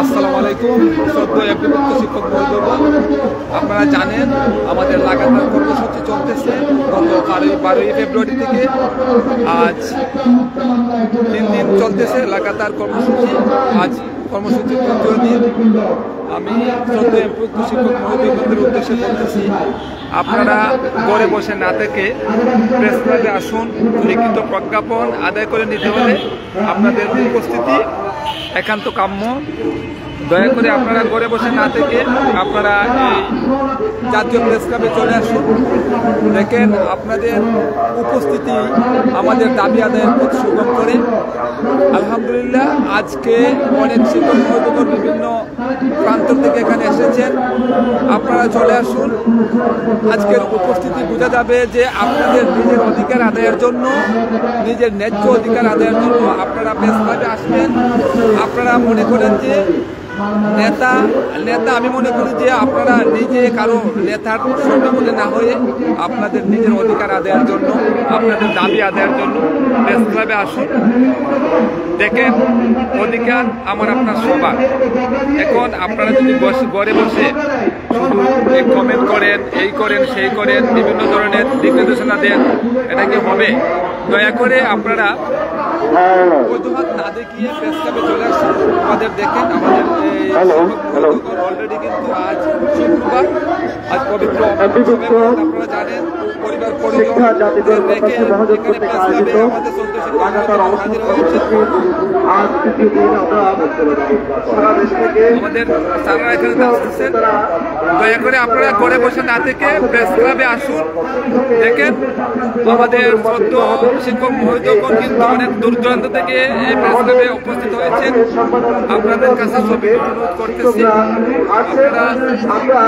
আসসালামু আলাইকুম। সদ্য একবিভক্ত শিক্ষক মহোদয়গণ, আপনারা জানেন আমাদের লাগাতার কর্মসূচি চলতেছে গত 12ই ফেব্রুয়ারি থেকে আজ 3 দিন চলতেছে লাগাতার কর্মসূচি। আজ কর্মসূচির 3য় দিন। আমি সদ্য একবিভক্ত শিক্ষক মহোদয়গণদের উদ্দেশ্যে বলতেছি, আপনারা ঘরে বসে না থেকে প্রেস ক্লাবে আসুন। লিখিত প্রজ্ঞাপন আদায় করে নিতে হলে আপনাদের উপস্থিতি একান্ত কাম্য। দয়া করে আপনারা ঘরে বসে না থেকে আপনারা এই জাতীয় প্রেস ক্লাবে চলে আসুন। দেখেন, আপনাদের উপস্থিতি আমাদের দাবি আদায়ের পথ সুগম করে। আলহামদুলিল্লাহ, আজকে অনেক শিক্ষক মহোদয়গণ বিভিন্ন প্রান্ত থেকে এখানে এসেছেন। আপনারা চলে আসুন। আজকের উপস্থিতি বোঝা যাবে যে আপনাদের নিজের অধিকার আদায়ের জন্য, নিজের ন্যায্য অধিকার আদায়ের জন্য আপনারা প্রেস ক্লাবে আসবেন। আপনারা মনে করেন যে নেতা আমি মনে করি যে আপনারা নিজে কারো নেতার সঙ্গে না হয়ে আপনাদের নিজের অধিকার আদায়ের জন্য, আপনাদের দাবি আদায়ের জন্য প্রেস ক্লাবে আসুন। দেখেন, অধিকার আমার আপনার সবার। এখন আপনারা যদি ঘরে বসে শুধু কমেন্ট করেন, এই করেন সেই করেন, বিভিন্ন ধরনের দিক নির্দেশনা দেন, এটা কি হবে? দয়া করে আপনারা অজুহাত না দেখিয়ে প্রেস ক্লাবে চলে আসুন। আমাদের দেখেন, আমাদের অলরেডি কিন্তু আজ শুক্রবার, আজ পবিত্র আপনারা জানেন পরিবার পরিজন রেখে এখানে প্রেস ক্লাবে আমাদের হাজির হয়েছে। আমাদের স্যাররা এখানে আসতেছেন। দয়া করে আপনারা ঘরে বসে না থেকে প্রেস ক্লাবে আসুন। দেখেন, আমাদের সদ্য শিক্ষক মহোদয়গণ কিন্তু অনেক দূর দূরান্ত থেকে এই প্রেস ক্লাবে উপস্থিত হয়েছেন। আপনাদের কাছে ছবি অনুরোধ করতেছি, আপনারা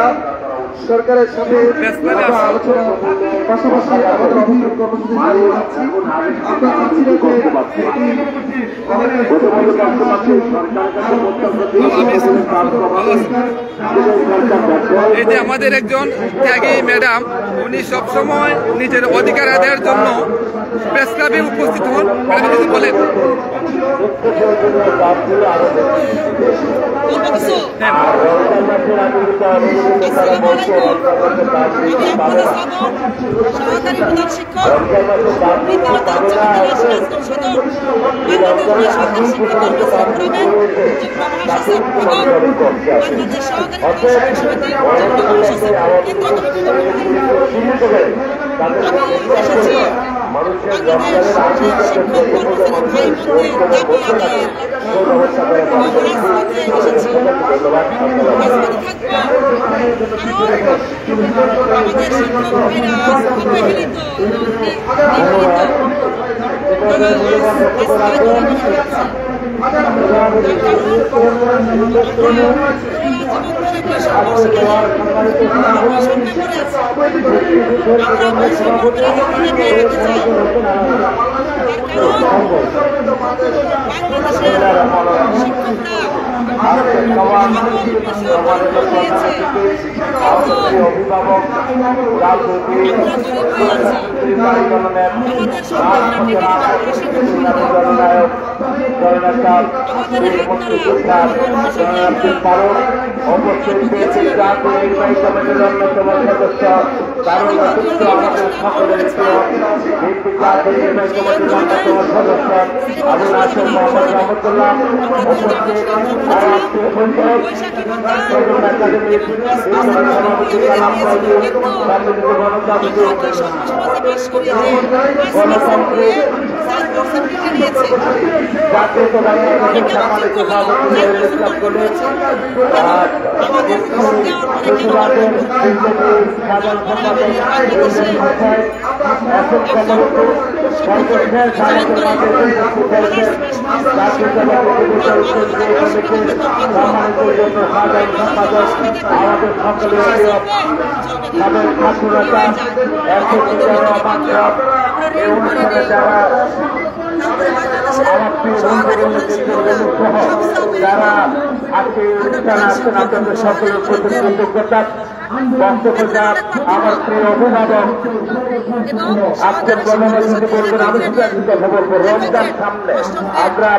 সরকারের সাথে আলোচনা পাশাপাশি আমাদের অবস্থান কর্মসূচি চালিয়ে যাচ্ছি। আমরা চাচ্ছি এই যে আমাদের একজন ত্যাগী ম্যাডাম, উনি সবসময় নিজের অধিকার আদায়ের জন্য প্রেস ক্লাবে উপস্থিত হন। ম্যাডাম কিছু বলেন। সহকারী প্রধান শিক্ষক বিদ্যালয় উচ্চ বিদ্যালয় সিরাজগঞ্জ সদর বাংলাদেশ সরকারি শিক্ষা কর্মসূচি ফোরামের যুগ্ম মহাসচিব এবং বাংলাদেশ সহকারী প্রধান শিক্ষক সমিতির যুগ্ম মহাসচিব কেন্দ্র কমিটির আমি এসেছি বাংলাদেশ শিক্ষক কর্মচারী ভাই বোনদের দাবি আদায়ের রাজপথে এসেছি। রাজপথে থাকবো, কারণ আমাদের শিক্ষক ভাইরা অবহেলিত, নিগৃহীত, তারা রাস্তায় ঘুরে বেড়াচ্ছে। যারা আজকে অনুষ্ঠানে আসছেন, আপনাদের সকলের প্রতি কৃতজ্ঞতা। বক্তব্য চান আমার প্রিয় অভিভাবক আজকের প্রধানের সাথে বলবেন। আমি শুধু একটি কথা বলবো, রমজান সামনে আমরা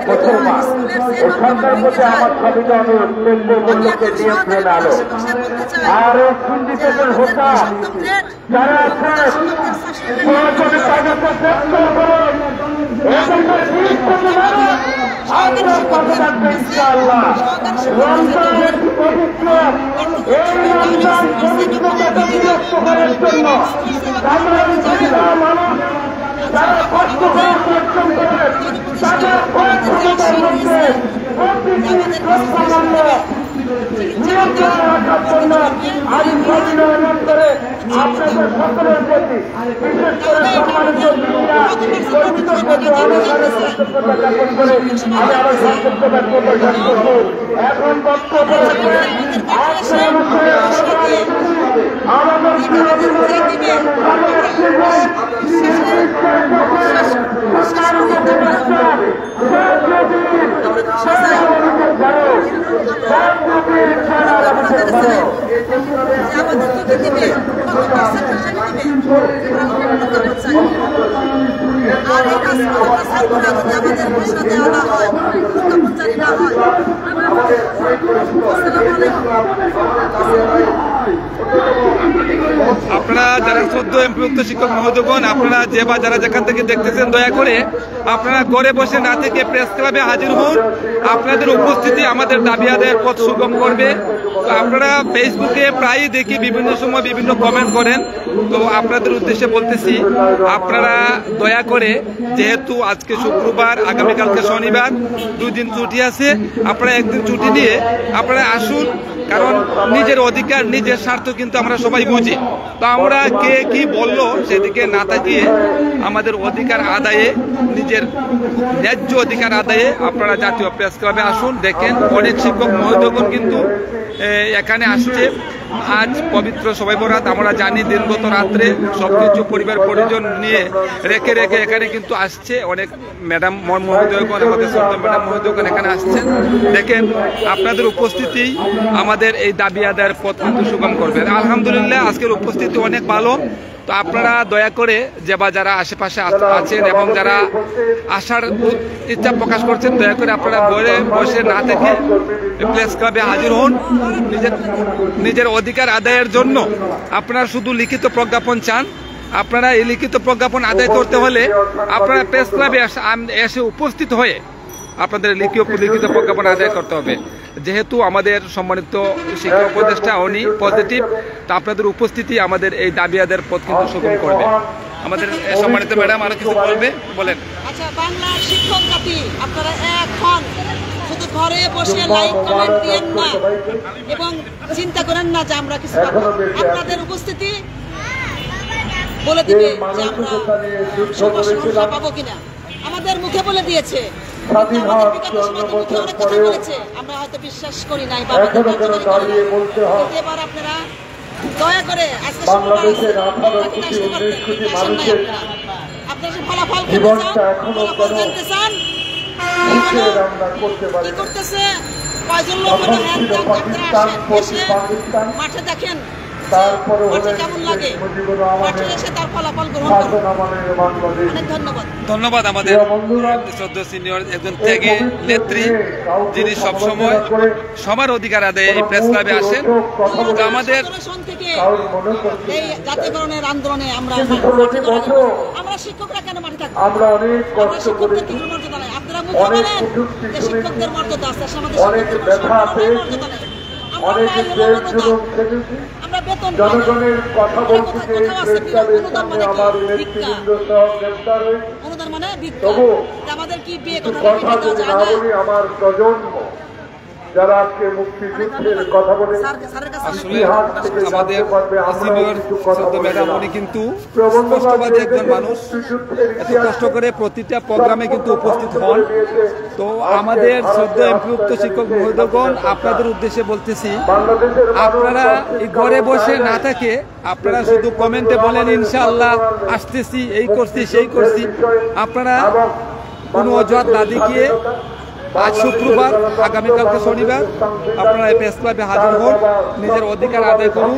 মুসলমান, এই সরকার প্রতি আমার সবিতা অনুরোধ মূল্য মূল্যকে নিয়ন্ত্রণে আলো। আর এই সিন্ডিকেটের হোতা যারা আছেন সরাসরি তাদেরকে গ্রেফতার করুন। আপনার কথা রাখবেন ইনশাআল্লাহ। রমজানের পবিত্র এই রমজান পবিত্রতাকে বিরক্ত করার জন্য আমরা মানুষ যারা কষ্ট করে পরিশ্রম করেন তাদের পরিশ্রমের মধ্যে নিয়ন্ত্রণে রাখার জন্য আইন প্রণয়ন করে আপনাদের সকলের প্রতি বিশেষ করে সম্মানিত মিডিয়া কর্মীদের প্রতি অনেক অনেক কৃতজ্ঞতা জ্ঞাপন করে আমি আমার সংক্ষিপ্ত বক্তব্য শেষ করব। এখন বক্তব্য আজকের অনুষ্ঠানে আমাদের আপনারা যারা সদ্য এমপিভুক্ত শিক্ষক মহোদয়গণ, আপনারা যে বা যারা যেখান থেকে দেখতেছেন, দয়া করে আপনারা ঘরে বসে না থেকে প্রেস ক্লাবে হাজির হন। আপনাদের উপস্থিতি আমাদের দাবি আদায়ের পথ সুগম করবে। তো আপনারা ফেসবুকে প্রায়ই দেখি বিভিন্ন সময় বিভিন্ন কমেন্ট করেন, তো আপনাদের উদ্দেশ্যে বলতেছি আপনারা দয়া করে, যেহেতু আজকে শুক্রবার, আগামীকালকে শনিবার, 2 দিন ছুটি আছে, আপনারা একদিন ছুটি নিয়ে আপনারা আসুন। কারণ নিজের অধিকার, নিজের স্বার্থ কিন্তু আমরা সবাই বুঝি। তো আমরা কে কি বললো সেদিকে না তাকিয়ে আমাদের অধিকার আদায়ে, নিজের ন্যায্য অধিকার আদায়ে আপনারা জাতীয় প্রেস ক্লাবে আসুন। দেখেন অনেক শিক্ষক মহোদয়গণ কিন্তু এখানে আসছে। আজ পবিত্র শবে বরাত, আমরা জানি দিনগত রাত্রে সবকিছু পরিবার পরিজন নিয়ে রেখে এখানে কিন্তু আসছে অনেক ম্যাডাম মহোদয়গণ, আমাদের শ্রদ্ধা ম্যাডাম মহোদয়গণ এখানে আসছেন। দেখেন আপনাদের উপস্থিতি আমাদের এই দাবি আদায়ের পথ কিন্তু সুগম করবে। আলহামদুলিল্লাহ আজকের উপস্থিতি অনেক ভালো। তো আপনারা দয়া করে যে বা যারা আশেপাশে আছেন এবং যারা আসার ইচ্ছা প্রকাশ করছেন, দয়া করে আপনারা ঘরে বসে না থেকে প্রেস ক্লাবে হাজির হন। নিজের অধিকার আদায়ের জন্য আপনারা শুধু লিখিত প্রজ্ঞাপন চান, আপনারা এই লিখিত প্রজ্ঞাপন আদায় করতে হলে আপনারা প্রেস ক্লাবে এসে উপস্থিত হয়ে আপনাদের লিখিত প্রজ্ঞাপন আদায় করতে হবে। যেহেতু আমাদের সম্মানিত শিক্ষা উপদেষ্টা উনি পজিটিভ, তা আপনাদের উপস্থিতি আমাদের এই দাবি আদায়ের পথ কিন্তু সুগম করবে। আমাদের সম্মানিত ম্যাডাম আরো কিছু বলবে, বলেন। আচ্ছা, বাংলার শিক্ষক জাতি আপনারা এখন শুধু ঘরে বসে লাইক কমেন্ট দিয়েন না এবং চিন্তা করেন না যে আমরা কিছু পাবো। আপনাদের উপস্থিতি বলে দিবে যে আমরা সমস্যা পাবো কিনা। আমাদের মুখে বলে দিয়েছে, আমরা হয়তো বিশ্বাস করি নাই, এবার আপনারা দয়া করে আজকে আপনারা ফলাফল জানতে চান, কি করতেছে, কয়জন লোক মাঠে দেখেন কেমন লাগে, মাঠে এসে তার ফলাফল গ্রহণ করুন। অনেক ধন্যবাদ। ধন্যবাদ আমাদের শ্রদ্ধেয় সিনিয়র একজন ত্যাগী নেত্রী, যিনি সবসময় সবার অধিকার আদায়ে এই প্রেস ক্লাবে আসেন। আমাদের এই জাতীয়করণের আন্দোলনে আমরা শিক্ষকরা কেন মাঠে থাকবো? শিক্ষকদের কি মর্যাদা নাই? আপনারা মুখে বলেন যে শিক্ষকদের মর্যাদা আছে, আমাদের মর্যাদা নেই। আমরা বেতন জনগণের কথা বলতে অনুদান মানে আমাদের কি বিয়ে কথা যদি না বলি, আমার প্রজন্ম যারা আজকে মুক্তিযুদ্ধের কথা বলে আমাদের ম্যাডাম উনি কিন্তু স্পষ্টবাদী একজন মানুষ, এত কষ্ট করে প্রতিটা প্রোগ্রামে কিন্তু উপস্থিত হন। তো আমাদের শ্রদ্ধা এমপিভুক্ত শিক্ষক মহোদয়গণ, আপনাদের উদ্দেশ্যে বলতেছি, আপনারা এই ঘরে বসে না থাকে আপনারা শুধু কমেন্টে বলেন ইনশাআল্লাহ আসতেছি, এই করছি সেই করছি। আপনারা কোনো অজুহাত না দেখিয়ে আজ শুক্রবার, আগামীকালকে শনিবার, আপনারা এই প্রেস ক্লাবে হাজির হন, নিজের অধিকার আদায় করুন।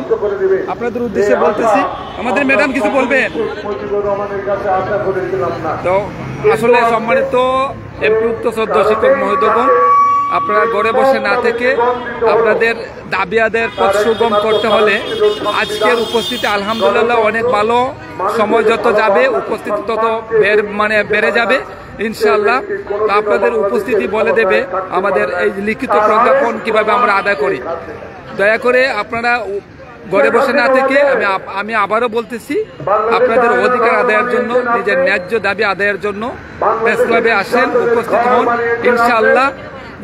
আপনাদের উদ্দেশ্যে বলতেছি, আমাদের ম্যাডাম কিছু বলবেন? তো আসলে সম্মানিত এমপিভুক্ত শ্রদ্ধ শিক্ষক মহোদয়গণ, আপনারা ঘরে বসে না থেকে আপনাদের দাবি আদায়ের পথ সুগম করতে হলে আজকের উপস্থিতি আলহামদুলিল্লাহ অনেক ভালো। সময় যত যাবে উপস্থিতি তত বেড়ে যাবে ইনশাআল্লাহ। আপনাদের উপস্থিতি বলে দেবে আমাদের এই লিখিত প্রজ্ঞাপন কিভাবে আমরা আদায় করি। দয়া করে আপনারা ঘরে বসে না থেকে, আমি আবারও বলতেছি, আপনাদের অধিকার আদায়ের জন্য, নিজের ন্যায্য দাবি আদায়ের জন্য প্রেস ক্লাবে আসেন, উপস্থিত হন ইনশাআল্লাহ।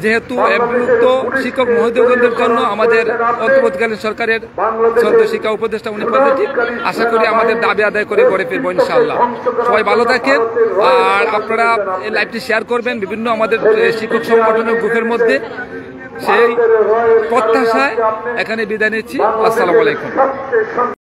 যেহেতু এমপিভুক্ত শিক্ষক মহোদয়গণদের জন্য আমাদের অন্তর্বর্তীকালীন সরকারের শ্রদ্ধ শিক্ষা উপদেষ্টা উনি পজিটিভ, আশা করি আমাদের দাবি আদায় করে ঘরে ফিরবো ইনশাআল্লাহ। সবাই ভালো থাকেন, আর আপনারা এই লাইভটি শেয়ার করবেন বিভিন্ন আমাদের শিক্ষক সংগঠনের গ্রুপের মধ্যে। সেই প্রত্যাশায় এখানে বিদায় নিচ্ছি। আসসালামু আলাইকুম।